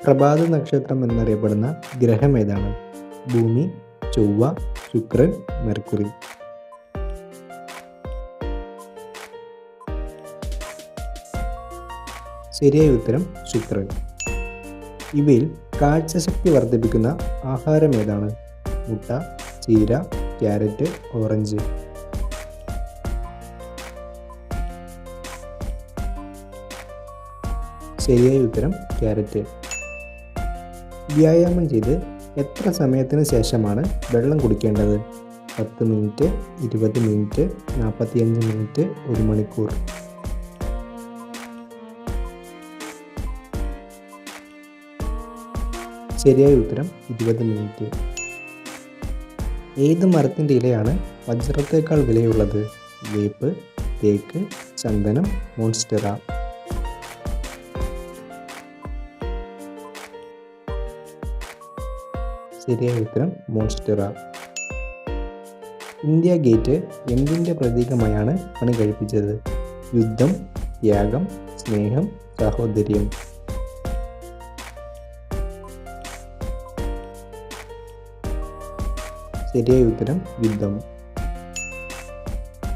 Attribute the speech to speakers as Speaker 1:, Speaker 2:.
Speaker 1: പ്രഭാത നക്ഷത്രം എന്നറിയപ്പെടുന്ന ഗ്രഹം ഏതാണ്? ഭൂമി, ചൊവ്വ, ശുക്രൻ, മെർക്കുറി. ശരിയായ ഉത്തരം ശുക്രൻ. ഇവയിൽ കാഴ്ചശക്തി വർദ്ധിപ്പിക്കുന്ന ആഹാരം ഏതാണ്? മുട്ട, ചീര, ക്യാരറ്റ്, ഓറഞ്ച്. ശരിയായ ഉത്തരം ക്യാരറ്റ്. വ്യായാമം ചെയ്ത് എത്ര സമയത്തിന് ശേഷമാണ് വെള്ളം കുടിക്കേണ്ടത്? 10 മിനിറ്റ്, 20 മിനിറ്റ്, 45 മിനിറ്റ്, 1 മണിക്കൂർ. ശരിയായ ഉത്തരം 20 മിനിറ്റ്. ഏത് മരത്തിൻ്റെ ഇലയാണ് വജ്രത്തേക്കാൾ വിലയുള്ളത്? വേപ്പ്, തേക്ക്, ചന്ദനം, മോൺസ്റ്റെറ. ശരിയായ ഉത്തരം മോൺസ്റ്റെറ. ഇന്ത്യ ഗേറ്റ് എന്തിൻ്റെ പ്രതീകമായാണ് പണി കഴിപ്പിച്ചത്? യുദ്ധം, ത്യാഗം, സ്നേഹം, സാഹോദര്യം. ശരിയായ ഉത്തരം യുദ്ധം.